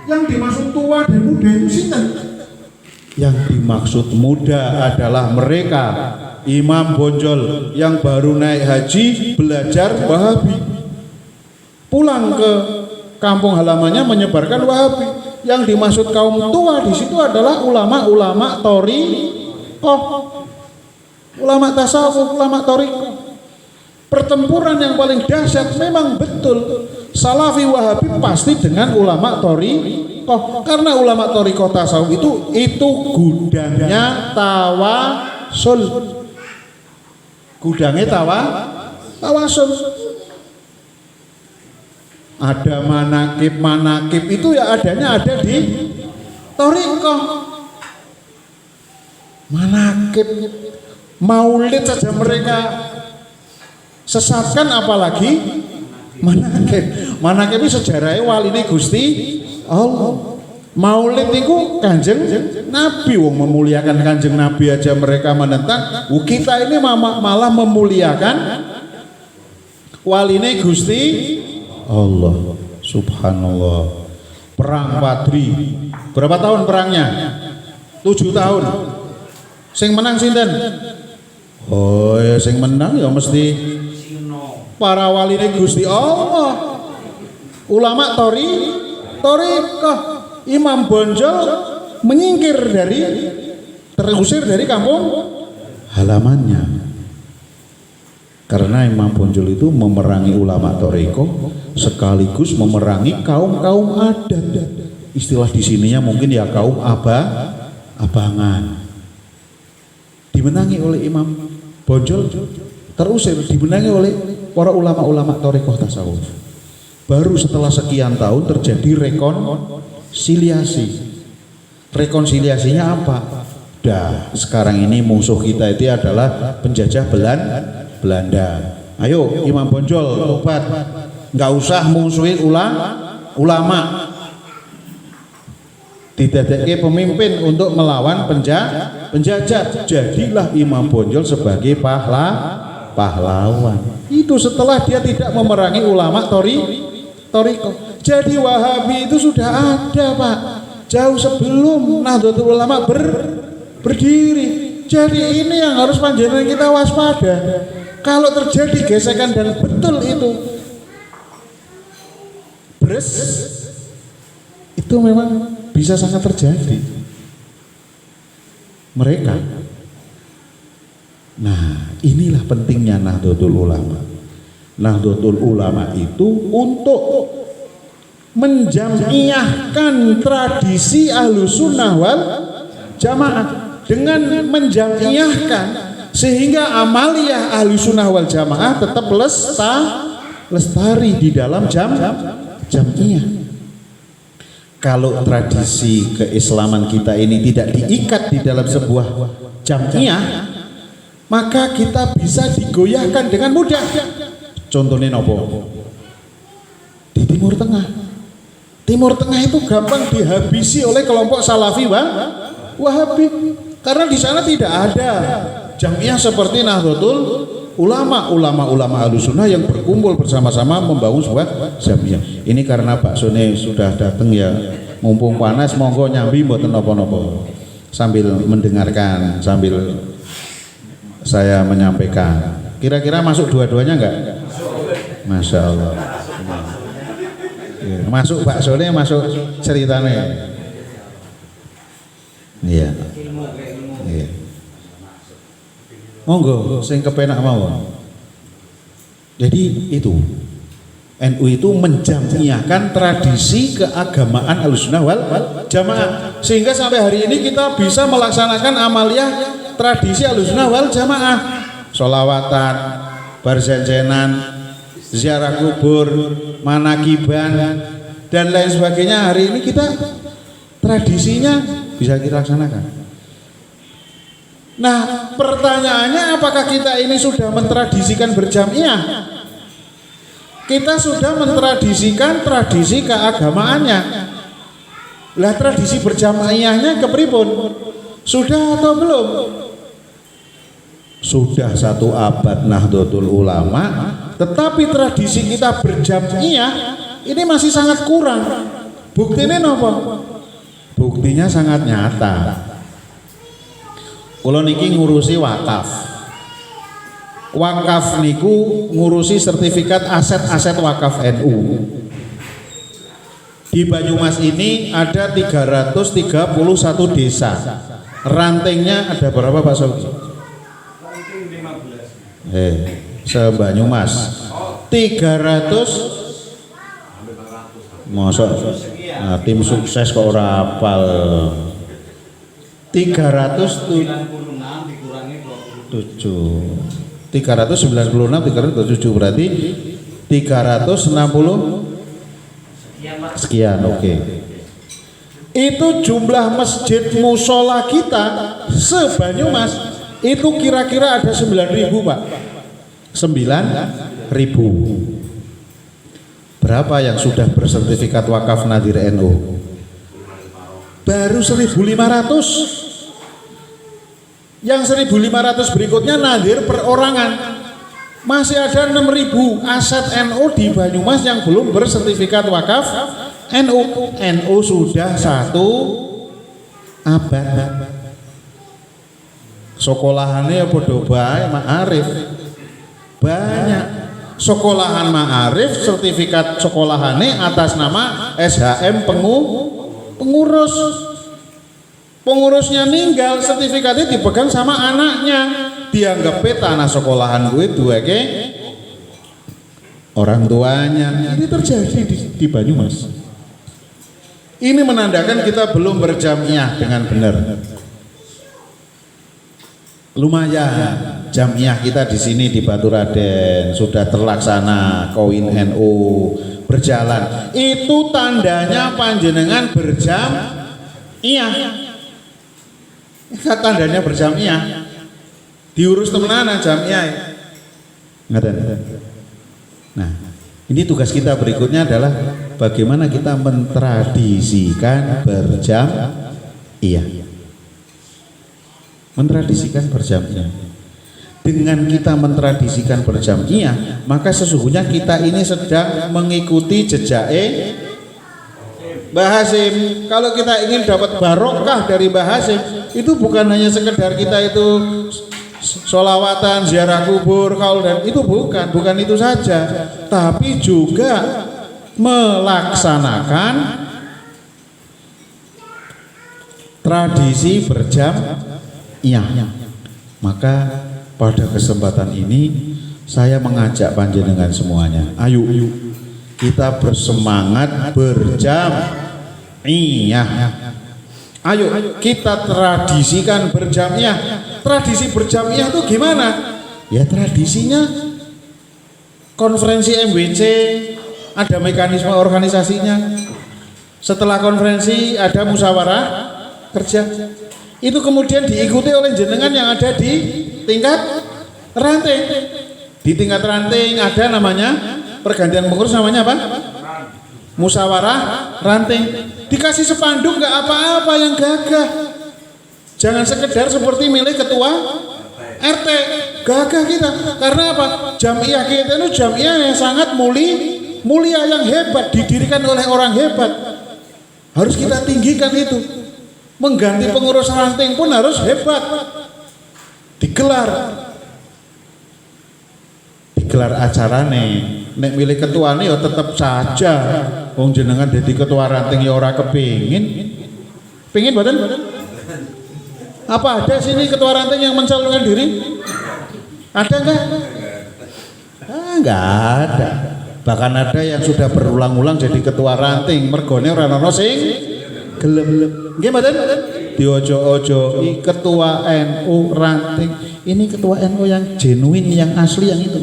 Yang dimaksud tua dan muda itu sinten? Yang dimaksud muda adalah mereka Imam Bonjol yang baru naik haji belajar Wahabi, pulang ke kampung halamannya menyebarkan Wahabi. Yang dimaksud kaum tua di situ adalah ulama-ulama thariqah, ulama tasawuf, ulama thariqah. Pertempuran yang paling dahsyat memang betul Salafi Wahabi pasti dengan ulama thariqah, karena ulama thariqah tasawuf itu gudangnya tawasul, gudangnya tawasul. Ada manakib itu ya adanya ada di thariqah. Manakib maulid saja mereka sesatkan, apalagi manakib itu sejarahnya wali ini Gusti Allah. Maulid itu Kanjeng Nabi, wong memuliakan Kanjeng Nabi aja mereka menentang. Kita ini malah memuliakan wali ini Gusti Allah. Subhanallah. Perang Badri berapa tahun perangnya? 7 tahun. Sing menang sinten? Oh ya, sing menang ya mesti para wali ini Gusti Allah. Ulama thariqah. Imam Bonjol terusir dari kampung halamannya. Karena Imam Bonjol itu memerangi ulama thariqah sekaligus memerangi kaum adat. Istilah di sininya mungkin ya kaum abangan. Dimenangi oleh Imam Bonjol, terusir dimenangi oleh para ulama-ulama thariqah tasawuf. Baru setelah sekian tahun terjadi rekonsiliasinya apa? Sekarang ini musuh kita itu adalah penjajah Belanda. Ayo Imam Bonjol tobat, nggak usah musuhin ulama, didadekake pemimpin untuk melawan penjajah. Jadilah Imam Bonjol sebagai pahlawan. Itu setelah dia tidak memerangi ulama thariqah. Jadi Wahabi itu sudah ada, Pak, jauh sebelum Nahdlatul Ulama berdiri. Jadi ini yang harus panjenengan kita waspada. Kalau terjadi gesekan dan betul itu itu memang bisa sangat terjadi. Mereka. Nah, inilah pentingnya Nahdlatul Ulama. Nahdlatul Ulama itu untuk menjamiyahkan tradisi Ahlussunnah wal Jamaah, dengan menjamiyahkan sehingga amaliyah Ahlussunnah wal Jamaah tetap lestari di dalam jamiyah. Kalau tradisi keislaman kita ini tidak diikat di dalam sebuah jamiyah, maka kita bisa digoyahkan dengan mudah. Contohnya nopo? Di Timur Tengah. Timur Tengah itu gampang dihabisi oleh kelompok Salafi Wahabi, karena di sana tidak ada jamiah seperti Nahdlatul Ulama, ulama Ahlussunnah yang berkumpul bersama-sama membangun sebuah jamiah. Ini karena Pak Sone sudah datang ya, mumpung panas, monggo nyambi mboten napa-napa sambil mendengarkan, sambil saya menyampaikan. Kira-kira masuk dua-duanya enggak? Masya Allah. Masuk Pak Sone, masuk ceritanya. Iya. Iya. Monggo sing kepenak mawon. Jadi itu NU itu menjamiahkan tradisi keagamaan Ahlussunnah wal Jamaah, sehingga sampai hari ini kita bisa melaksanakan amaliyah tradisi Ahlussunnah wal Jamaah, sholawatan, barzenjenan, ziarah kubur, manakiban dan lain sebagainya. Hari ini kita tradisinya bisa kita laksanakan. Nah, pertanyaannya, apakah kita ini sudah mentradisikan berjamiah? Kita sudah mentradisikan tradisi keagamaannya. Lah, tradisi berjamiahnya kepripun? Sudah atau belum? Sudah 1 abad Nahdlatul Ulama, tetapi tradisi kita berjamiah ini masih sangat kurang. Buktinya napa? Buktinya sangat nyata. Kula niki ngurusi wakaf. Wakaf niku ngurusi sertifikat aset-aset wakaf NU. Di Banyumas ini ada 331 desa. Rantingnya ada berapa Pak Sogi? Se-Banyumas 300. Mosok nah, tim sukses kok ora hafal. 396 396 307 berarti 360 sekian. Oke. Itu jumlah masjid musola kita se-Banyumas itu kira-kira ada 9.000 Pak. 9.000. Berapa yang sudah bersertifikat wakaf Nadir NU? Baru 1.500. Yang 1.500 berikutnya Nadir perorangan. Masih ada 6.000 aset NU di Banyumas yang belum bersertifikat wakaf NU. NU sudah 1 abad. Sekolahannya podo bae Ma'arif. Banyak sekolahan Ma'arif sertifikat sekolahannya atas nama SHM pengurus. Pengurusnya ninggal, sertifikatnya dipegang sama anaknya. Dianggap tanah sekolahan gue dua ke orang tuanya. Ini terjadi di Banyumas. Ini menandakan kita belum berjamiah dengan benar. Lumayan jamiah kita di sini di Baturaden sudah terlaksana, koin NU berjalan. Itu tandanya panjenengan berjamiah. Itu tandanya berjamiah. Diurus temenan jamiah. Nah, ini tugas kita berikutnya adalah bagaimana kita mentradisikan berjamiah. Mentradisikan berjamiah. Dengan kita mentradisikan berjamiah, maka sesungguhnya kita ini sedang mengikuti jejak Mbah Hasyim. Kalau kita ingin dapat barokah dari Mbah Hasyim, itu bukan hanya sekedar kita itu sholawatan, ziarah kubur, kaul dan itu bukan itu saja, tapi juga melaksanakan tradisi berjamiah. Maka pada kesempatan ini saya mengajak panjenengan semuanya, ayo kita bersemangat berjamiah. Ayo kita tradisikan berjamiah. Tradisi berjamiah itu gimana? Ya tradisinya konferensi MWC, ada mekanisme organisasinya. Setelah konferensi ada musyawarah kerja. Itu kemudian diikuti oleh jenengan yang ada di tingkat ranting. Di tingkat ranting ada namanya pergantian pengurus, namanya apa? Musyawarah ranting. Dikasih spanduk nggak apa-apa yang gagah. Jangan sekedar seperti milih ketua RT, gagah kita. Karena apa? Jamiah kita itu jamiah yang sangat mulia, yang hebat, didirikan oleh orang hebat. Harus kita tinggikan itu. Mengganti pengurus ranting pun harus hebat. Digelar acara nih. Nek milih ketua nih ya tetap saja. Wong jenengan jadi ketua ranting ya ora kepingin. Pingin badan? Apa ada sini ketua ranting yang mencalonkan diri? Ada enggak? Enggak ada. Bahkan ada yang sudah berulang-ulang jadi ketua ranting, mergone ora ono sing gelem. Nggih mboten? Diojo-ojo ketua NU ranting. Ini ketua NU yang genuine, yang asli, yang itu.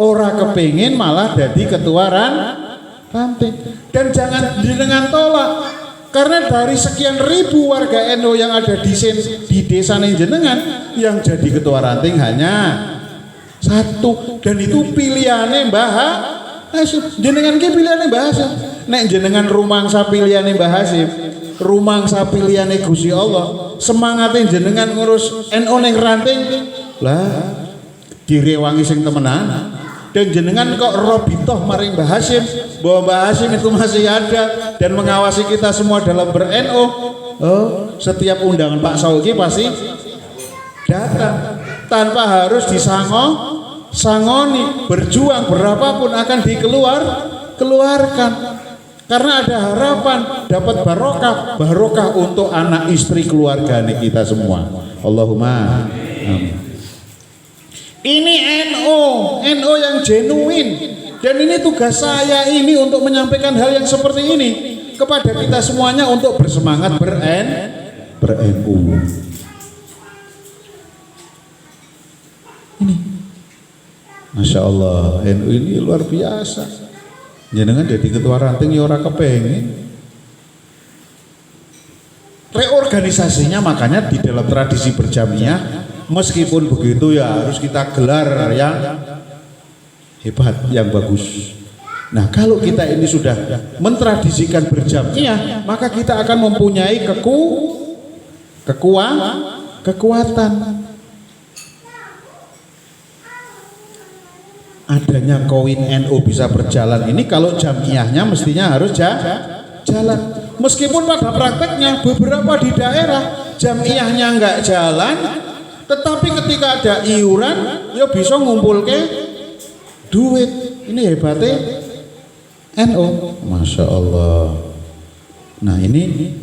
Ora kepingin malah jadi ketua ranting. Dan jangan jenengan tolak. Karena dari sekian ribu warga NU yang ada di desa jenengan, yang jadi ketua ranting hanya satu, dan itu pilihannya Mbah Hasyim. Jenengan ki pilihannya Mbah Hasyim. Nek jenengan rumangsa pilihannya Mbah Hasyim, rumangsa pilihannya Gusti Allah, semangatnya jenengan ngurus NU ning ranting, lah direwangi sing temenan. dan jenengan kok robitoh maring Mbah Hasyim, bahwa Mbah Hasyim itu masih ada dan mengawasi kita semua dalam ber-NU. Oh, setiap undangan Pak Sauki pasti datang tanpa harus sangoni, berjuang berapapun akan dikeluarkan karena ada harapan dapat barokah untuk anak istri keluarga kita semua. Allahumma amin. Ini NU yang genuine, dan ini tugas saya ini untuk menyampaikan hal yang seperti ini kepada kita semuanya untuk bersemangat ber-NU. Ini, Masya Allah, NU ini luar biasa. Jenengan jadi ketua ranting ya ora kepengen. Reorganisasinya makanya di dalam tradisi berjamiah, meskipun begitu ya harus kita gelar yang hebat, yang bagus. Nah, kalau kita ini sudah mentradisikan berjamiah, maka kita akan mempunyai kekuatan. Adanya koin NU bisa berjalan ini kalau jamiahnya mestinya harus jalan. Meskipun pada prakteknya beberapa di daerah jamiahnya nggak jalan, tetapi ketika ada iuran ya bisa ngumpul ke duit. Ini hebatnya NU, Masya Allah. Nah ini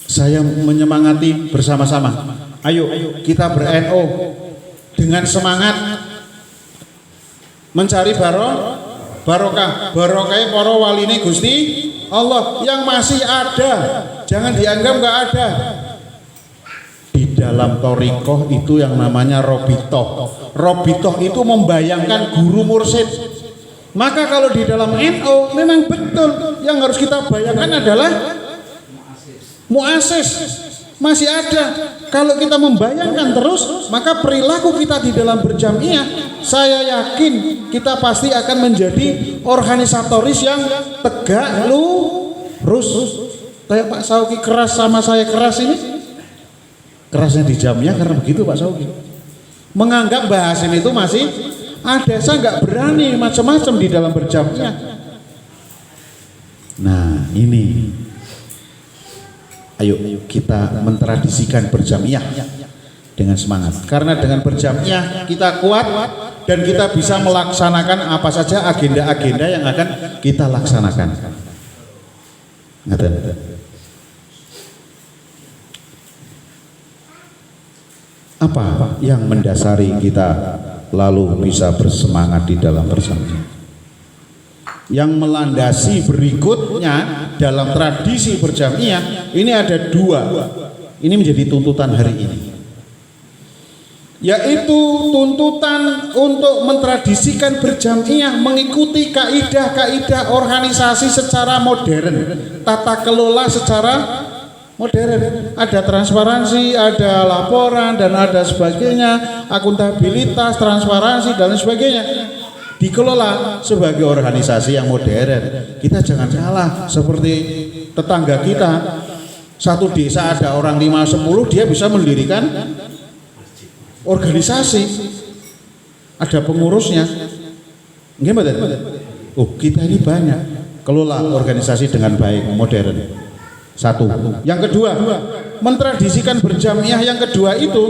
saya menyemangati bersama-sama. Ayo kita ber-NU dengan semangat mencari barokah para waline Gusti Allah yang masih ada, jangan dianggap nggak ada. Di dalam thariqah itu yang namanya robitoh itu membayangkan guru mursyid. Maka kalau di dalam NU memang betul yang harus kita bayangkan adalah muasis, masih ada. Kalau kita membayangkan terus, maka perilaku kita di dalam berjamiah, saya yakin kita pasti akan menjadi organisatoris yang tegak lurus. Kayak Pak Sauki keras sama saya keras ini, kerasnya di jamiah karena begitu Pak Sauki. Menganggap Mbah Hasyim itu masih ada, saya nggak berani macam-macam di dalam berjamiah. Nah ini, ayo kita mentradisikan berjamiah dengan semangat, karena dengan berjamiah kita kuat dan kita bisa melaksanakan apa saja agenda-agenda yang akan kita laksanakan. Apa yang mendasari kita lalu bisa bersemangat di dalam berjamiah? Yang melandasi berikutnya dalam tradisi berjamiah ini ada dua. Ini menjadi tuntutan hari ini, yaitu tuntutan untuk mentradisikan berjamiah mengikuti kaidah-kaidah organisasi secara modern, tata kelola secara modern. Ada transparansi, ada laporan dan ada sebagainya, akuntabilitas, transparansi dan sebagainya, dikelola sebagai organisasi yang modern. Kita jangan salah seperti tetangga kita, satu desa ada orang 5-10, dia bisa mendirikan organisasi, ada pengurusnya. Gimana? Oh, kita ini banyak, kelola organisasi dengan baik, modern. Satu. Yang kedua, mentradisikan berjamiah yang kedua itu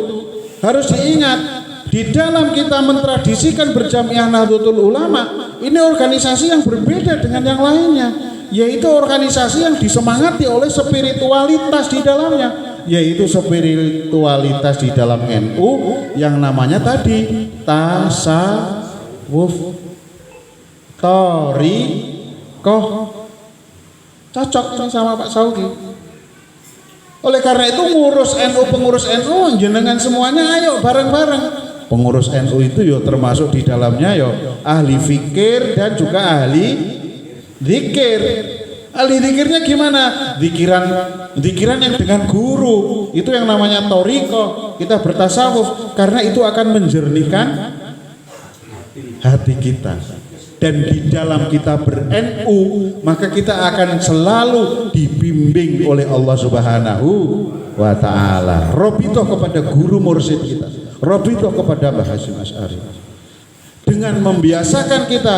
harus diingat, di dalam kita mentradisikan berjamiah Nahdlatul Ulama, ini organisasi yang berbeda dengan yang lainnya, yaitu organisasi yang disemangati oleh spiritualitas di dalamnya, yaitu spiritualitas di dalam NU yang namanya tadi tasawuf, thariqah. Cocok sama Pak Sauki. Oleh karena itu pengurus NU jenengan semuanya ayo bareng-bareng. Pengurus NU itu yo termasuk di dalamnya yo ahli fikir dan juga ahli zikir. Ahli zikirnya gimana? Zikiran yang dengan guru, itu yang namanya thariqah. Kita bertasawuf karena itu akan menjernihkan hati kita. Dan di dalam kita ber-NU, maka kita akan selalu dibimbing oleh Allah Subhanahu wa Ta'ala. Robitoh kepada guru mursyid kita, robitoh kepada Mbah Hasyim Asy'ari. dengan membiasakan kita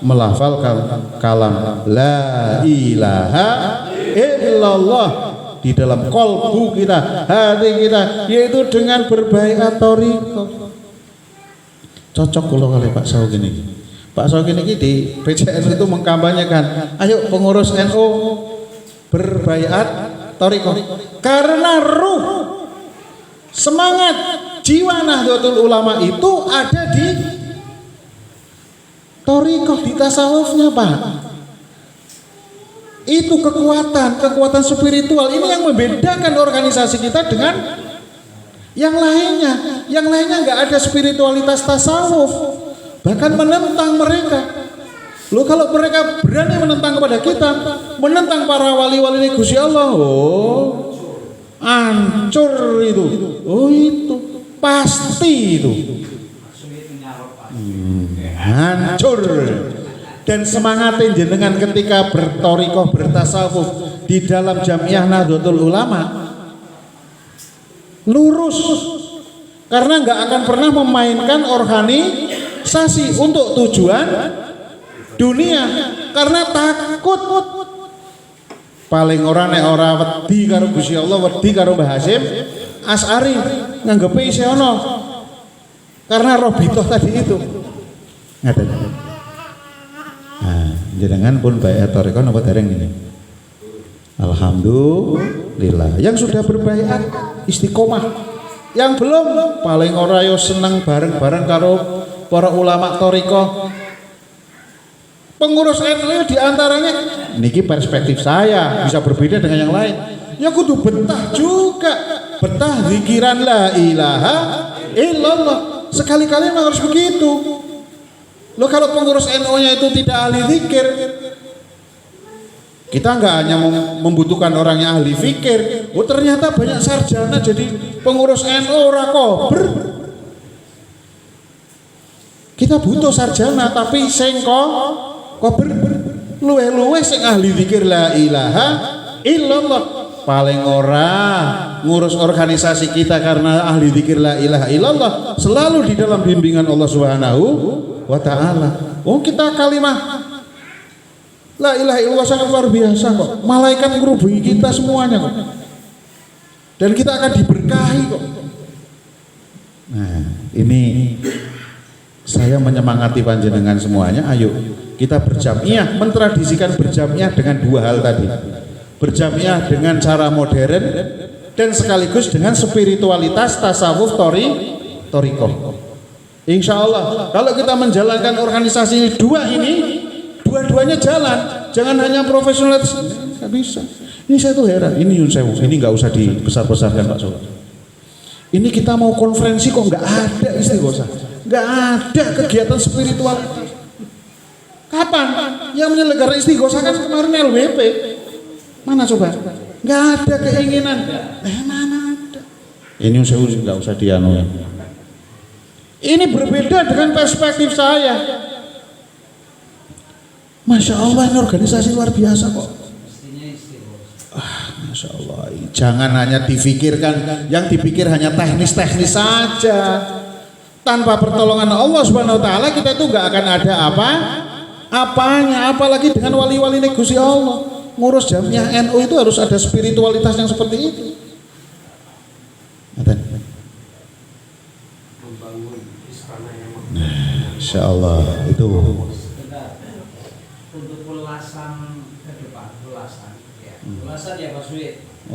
melafalkan kalam la ilaha illallah di dalam kolbu kita, hati kita, yaitu dengan berbaiat thariqah. Cocok kalau kali Pak Saukin ini. Pak Saukin ini di PCN itu mengkampanyekan, ayo pengurus NU berbaiat thariqah, karena ruh, semangat, jiwa Nahdlatul Ulama itu ada di thariqah, di tasawufnya Pak. Itu kekuatan spiritual ini yang membedakan organisasi kita dengan yang lainnya. Yang lainnya nggak ada spiritualitas tasawuf, bahkan menentang mereka. Loh, kalau mereka berani menentang kepada kita, menentang para wali-wali Gusti Allah, oh hancur itu. Oh itu pasti itu hancur. Dan semangatin jenengan ketika berthariqah, bertasawuf di dalam Jamiah Nahdlatul Ulama lurus, karena nggak akan pernah memainkan organisasi untuk tujuan dunia, karena takut. Paling orang nek ora wedi karo Gusti Allah, wedi karo Mbah Hasyim Asy'ari, nganggepe isih ana karena Robitoh tadi itu. Ngaten. Nah, jenengan pun baiat thariqah napa dereng ini? Alhamdulillah. Yang sudah berbaiat istiqomah. Yang belum paling ora yo seneng bareng-bareng karo para ulama thariqah. Pengurus NU diantaranya niki perspektif saya bisa berbeda dengan yang lain. Ya kudu betah juga, betah zikiran la ilaha illallah. Sekali-kali memang harus begitu. Loh, kalau pengurus NU-nya itu tidak ahli zikir, kita nggak hanya membutuhkan orang yang ahli zikir. Oh ternyata banyak sarjana jadi pengurus NU ora kober. Kita butuh sarjana tapi sing kober luwe-luwe sing ahli zikir la ilaha illallah. Paling ora ngurus organisasi kita karena ahli zikir la ilaha illallah, selalu di dalam bimbingan Allah Subhanahu wa ta'ala. Oh kita kalimah la ilaha illallah sangat luar biasa kok. Malaikat ngerubungi kita semuanya kok. Dan kita akan diberkahi kok. Nah, ini saya menyemangati panjenengan semuanya. Ayo kita berjamiah, mentradisikan berjamiah dengan dua hal tadi. Berjamiah dengan cara modern dan sekaligus dengan spiritualitas tasawuf thariqah. Insya Allah kalau kita menjalankan organisasi dua-duanya jalan, jangan hanya profesional, nggak bisa. Ini saya tuh heran, ini Yun Sewu, ini nggak usah dibesar-besarkan Pak Sobat. Ini kita mau konferensi kok nggak ada istighosah, nggak ada kegiatan spiritual. Kapan? Yang menyelenggarakan istighosah kan kemarin LWP. Mana coba? Nggak ada keinginan. Mana ada? Ini Yun Sewu nggak usah dianu. Ini berbeda dengan perspektif saya. Masya Allah, ini organisasi luar biasa kok. Masya Allah, jangan hanya dipikirkan, yang dipikir hanya teknis-teknis saja. Tanpa pertolongan Allah Subhanahu Wa Taala kita itu nggak akan ada apanya. Apalagi dengan wali-wali Gusti Allah. Ngurus Jamiah NU itu harus ada spiritualitas yang seperti itu. Insya Allah itu untuk ulasan ke depan, ulasan ya Pak Suwid.